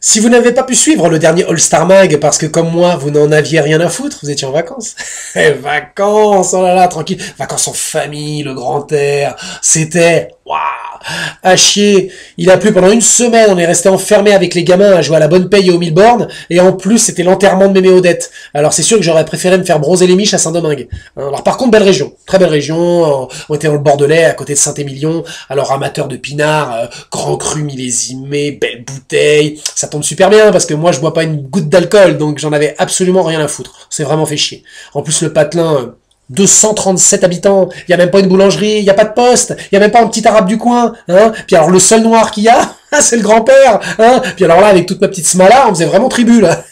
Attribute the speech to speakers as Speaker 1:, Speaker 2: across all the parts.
Speaker 1: Si vous n'avez pas pu suivre le dernier All-Star Mag, parce que comme moi, vous n'en aviez rien à foutre, vous étiez en vacances. Eh, vacances, oh là là, tranquille. Vacances en famille, le grand air. C'était, waouh, à chier. Il a plu pendant une semaine, on est resté enfermés avec les gamins à jouer à la bonne paye et au mille-bornes, et en plus, c'était l'enterrement de Mémé Odette. Alors c'est sûr que j'aurais préféré me faire bronzer les miches à Saint-Domingue. Alors par contre, belle région, très belle région, on était dans le Bordelais, à côté de Saint-Émilion, alors amateur de pinard, grand cru millésimé, belle bouteille, ça tombe super bien, parce que moi je bois pas une goutte d'alcool, donc j'en avais absolument rien à foutre. C'est vraiment fait chier. En plus le patelin... 237 habitants, il y a même pas une boulangerie, il y a pas de poste, il y a même pas un petit arabe du coin, hein. Puis alors le seul noir qu'il y a, c'est le grand-père, hein. Puis alors là avec toute ma petite smala, on faisait vraiment tribu là.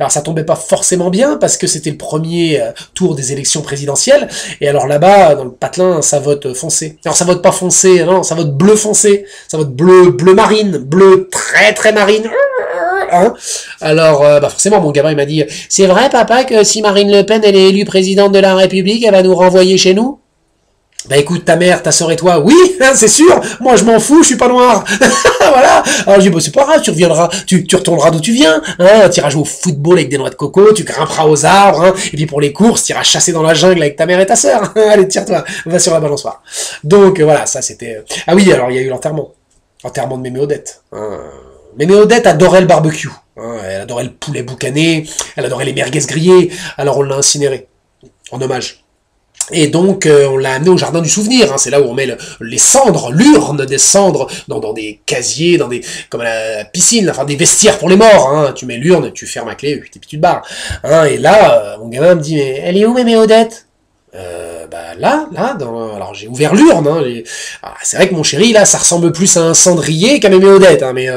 Speaker 1: Alors ça tombait pas forcément bien parce que c'était le premier tour des élections présidentielles et alors là-bas dans le patelin, ça vote foncé. Alors ça vote pas foncé, non, ça vote bleu foncé, ça vote bleu marine, bleu très très marine. Hein. Alors, bah forcément, mon gamin, il m'a dit « C'est vrai, papa, que si Marine Le Pen, elle est élue présidente de la République, elle va nous renvoyer chez nous ?» Bah écoute, ta mère, ta sœur et toi, oui, hein, c'est sûr, moi je m'en fous, je suis pas noir. Voilà. Alors je dis, bah c'est pas grave, tu reviendras, tu retourneras d'où tu viens, hein, tu iras jouer au football avec des noix de coco, tu grimperas aux arbres, hein, et puis pour les courses, tu iras chasser dans la jungle avec ta mère et ta sœur. Allez, tire-toi, va sur la balançoire. Donc voilà, ça c'était... Ah oui, alors il y a eu l'enterrement. Enterrement de Mémé Odette. Hein. Mémé Odette adorait le barbecue. Hein, elle adorait le poulet boucané, elle adorait les merguez grillées, alors on l'a incinéré, en hommage. Et donc on l'a amené au jardin du souvenir, hein, c'est là où on met les cendres, l'urne des cendres, dans des casiers, dans des comme à la piscine, enfin des vestiaires pour les morts. Hein, tu mets l'urne, tu fermes à clé, et puis tu te barres. Hein, et là, mon gamin me dit, mais elle est où Mémé Odette? Bah là, alors j'ai ouvert l'urne. Hein, c'est vrai que mon chéri, là, ça ressemble plus à un cendrier qu'à Mémé Odette, hein, mais...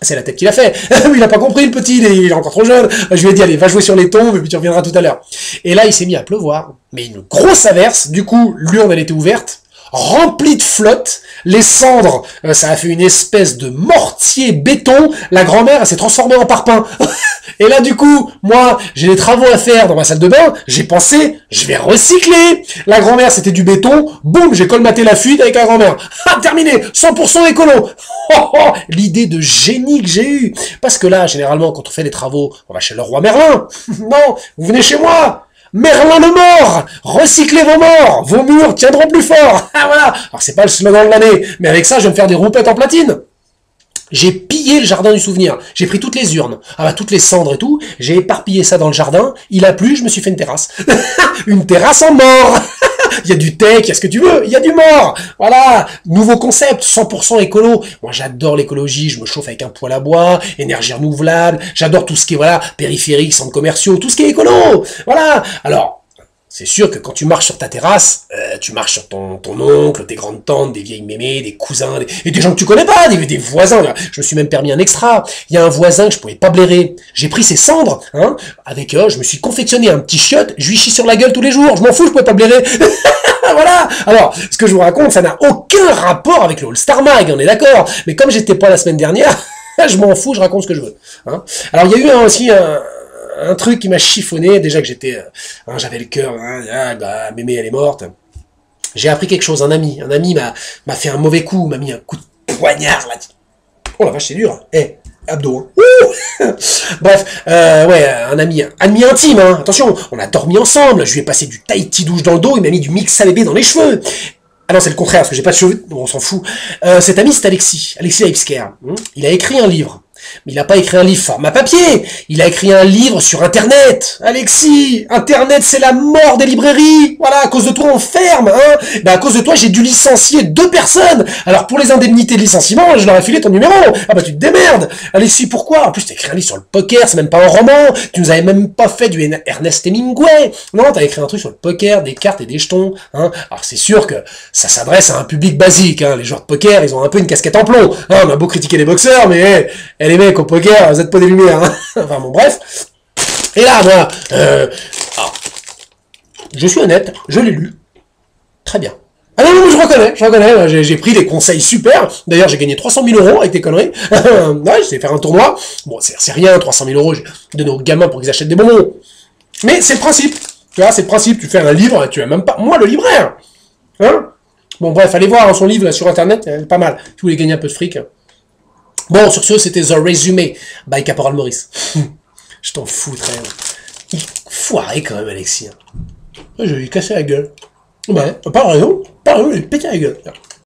Speaker 1: C'est la tête qu'il a fait. Il a pas compris, le petit, il est encore trop jeune. Je lui ai dit, allez, va jouer sur les tombes, et puis tu reviendras tout à l'heure. Et là, il s'est mis à pleuvoir. Mais une grosse averse. Du coup, l'urne, elle était ouverte, remplie de flotte. Les cendres, ça a fait une espèce de mortier béton. La grand-mère, elle s'est transformée en parpaing. Et là, du coup, moi, j'ai des travaux à faire dans ma salle de bain. J'ai pensé, je vais recycler. La grand-mère, c'était du béton. Boum, j'ai colmaté la fuite avec la grand-mère. Ah, terminé, 100% écolo. Oh, oh, l'idée de génie que j'ai eue. Parce que là, généralement, quand on fait des travaux, on va chez le roi Merlin. Non, vous venez chez moi. Merlin le mort. Recyclez vos murs tiendront plus fort. Ah voilà. Alors c'est pas le slogan de l'année, mais avec ça, je vais me faire des roupettes en platine. J'ai pillé le jardin du souvenir. J'ai pris toutes les urnes, toutes les cendres et tout. J'ai éparpillé ça dans le jardin. Il a plu, je me suis fait une terrasse. Une terrasse en mort. Il y a du tech, il y a ce que tu veux, il y a du mort. Voilà, nouveau concept, 100% écolo. Moi, j'adore l'écologie, je me chauffe avec un poêle à bois, énergie renouvelable. J'adore tout ce qui est, voilà, périphérique, centres commerciaux, tout ce qui est écolo. Voilà. Alors, c'est sûr que quand tu marches sur ta terrasse, tu marches sur ton oncle, tes grandes tantes, des vieilles mémés, des cousins, et des gens que tu connais pas, des voisins. Je me suis même permis un extra. Il y a un voisin que je pouvais pas blairer. J'ai pris ses cendres, hein, avec je me suis confectionné un petit chiotte, je lui chie sur la gueule tous les jours. Je m'en fous, je pouvais pas blairer. Voilà. Alors, ce que je vous raconte, ça n'a aucun rapport avec le All-Star Mag, on est d'accord. Mais comme j'étais pas la semaine dernière, je m'en fous, je raconte ce que je veux. Hein. Alors, il y a eu aussi un truc qui m'a chiffonné, déjà que j'étais, j'avais le cœur, Mémé elle est morte. J'ai appris quelque chose, un ami m'a fait un mauvais coup, m'a mis un coup de poignard là. Oh la vache, c'est dur. Abdos. Hein. Bref, un ami intime, hein. Attention, on a dormi ensemble, je lui ai passé du Tahiti douche dans le dos, il m'a mis du mix à bébé dans les cheveux. Ah non, c'est le contraire, parce que j'ai pas de cheveux, bon, on s'en fout. Cet ami, c'est Alexis Leipsker. Il a écrit un livre. Mais il n'a pas écrit un livre format papier, il a écrit un livre sur Internet. Alexis, Internet c'est la mort des librairies. Voilà, à cause de toi on ferme, hein. Ben à cause de toi j'ai dû licencier 2 personnes. Alors pour les indemnités de licenciement, je leur ai filé ton numéro. Ah bah tu te démerdes. Alexis, pourquoi? En plus t'as écrit un livre sur le poker, c'est même pas un roman. Tu nous avais même pas fait du Ernest Hemingway. Non, t'as écrit un truc sur le poker, des cartes et des jetons, hein. Alors c'est sûr que ça s'adresse à un public basique, hein. Les joueurs de poker, ils ont un peu une casquette en plomb. Hein, on a beau critiquer les boxeurs, mais les mecs au poker, vous êtes pas des lumières, hein. Enfin bon, bref. Et là, moi, je suis honnête, je l'ai lu. Très bien. Ah non, je reconnais, j'ai pris des conseils super. D'ailleurs, j'ai gagné 300 000 euros avec tes conneries. Ouais, j'ai fait un tournoi. Bon, c'est rien, 300 000 euros, j'ai donné aux gamins pour qu'ils achètent des bonbons. Mais c'est le principe. Tu vois, c'est le principe. Tu fais un livre, tu as même pas, moi, le libraire. Hein? Bon, bref, allez voir son livre là, sur Internet, pas mal. Si vous voulez gagner un peu de fric. Bon, sur ce, c'était The Resume by Caporal Maurice. Je t'en foutrais. Il foiré quand même, Alexis. Je vais lui casser la gueule. Ouais, pas raison, il péter la gueule.